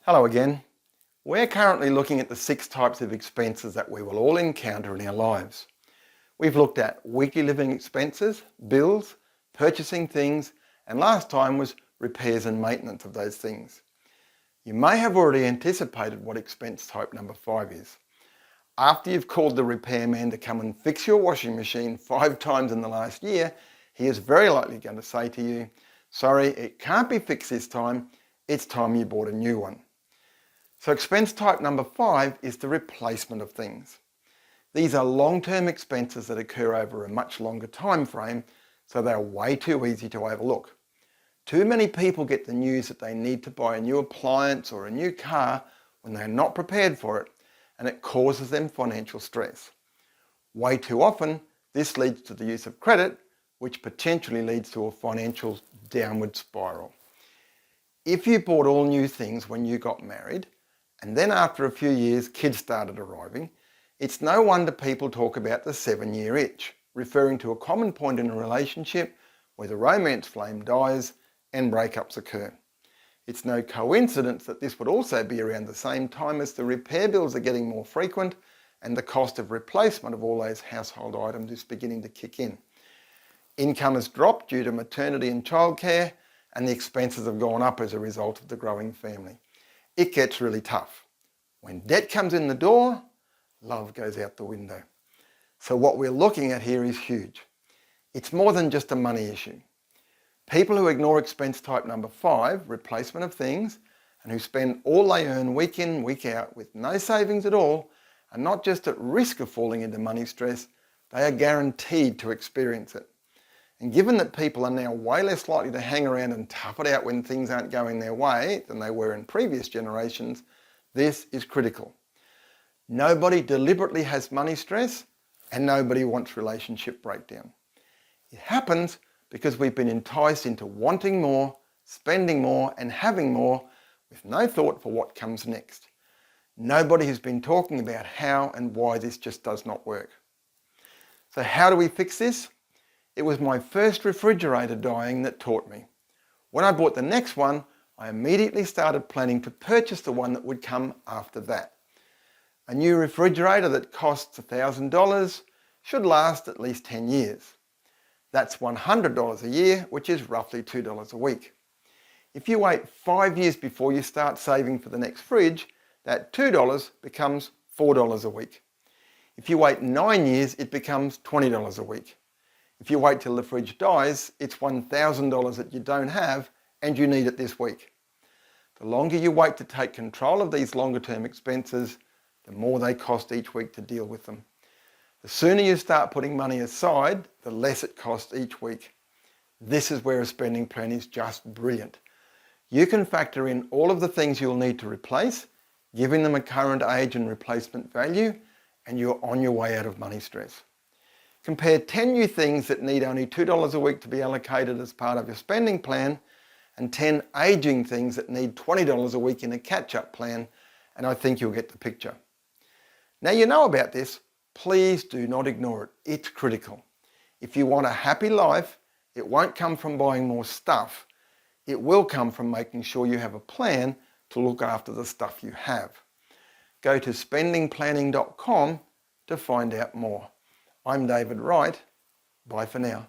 Hello again. We're currently looking at the 6 types of expenses that we will all encounter in our lives. We've looked at weekly living expenses, bills, purchasing things, and last time was repairs and maintenance of those things. You may have already anticipated what expense type number 5 is. After you've called the repairman to come and fix your washing machine 5 times in the last year, he is very likely going to say to you, "Sorry, it can't be fixed this time. It's time you bought a new one." So expense type number 5 is the replacement of things. These are long-term expenses that occur over a much longer time frame, so they are way too easy to overlook. Too many people get the news that they need to buy a new appliance or a new car when they are not prepared for it, and it causes them financial stress. Way too often, this leads to the use of credit, which potentially leads to a financial downward spiral. If you bought all new things when you got married, and then after a few years kids started arriving, it's no wonder people talk about the 7-year itch, referring to a common point in a relationship where the romance flame dies and breakups occur. It's no coincidence that this would also be around the same time as the repair bills are getting more frequent and the cost of replacement of all those household items is beginning to kick in. Income has dropped due to maternity and childcare, and the expenses have gone up as a result of the growing family. It gets really tough. When debt comes in the door, love goes out the window. So what we're looking at here is huge. It's more than just a money issue. People who ignore expense type number 5, replacement of things, and who spend all they earn week in, week out with no savings at all, are not just at risk of falling into money stress, they are guaranteed to experience it. And given that people are now way less likely to hang around and tough it out when things aren't going their way than they were in previous generations, this is critical. Nobody deliberately has money stress, and nobody wants relationship breakdown. It happens because we've been enticed into wanting more, spending more, and having more with no thought for what comes next. Nobody has been talking about how and why this just does not work. So how do we fix this? It was my first refrigerator dying that taught me. When I bought the next one, I immediately started planning to purchase the one that would come after that. A new refrigerator that costs $1,000 should last at least 10 years. That's $100 a year, which is roughly $2 a week. If you wait 5 years before you start saving for the next fridge, that $2 becomes $4 a week. If you wait 9 years, it becomes $20 a week. If you wait till the fridge dies, it's $1,000 that you don't have and you need it this week. The longer you wait to take control of these longer term expenses, the more they cost each week to deal with them. The sooner you start putting money aside, the less it costs each week. This is where a spending plan is just brilliant. You can factor in all of the things you'll need to replace, giving them a current age and replacement value, and you're on your way out of money stress. Compare 10 new things that need only $2 a week to be allocated as part of your spending plan and 10 aging things that need $20 a week in a catch-up plan, and I think you'll get the picture. Now you know about this, please do not ignore it. It's critical. If you want a happy life, it won't come from buying more stuff. It will come from making sure you have a plan to look after the stuff you have. Go to spendingplanning.com to find out more. I'm David Wright. Bye for now.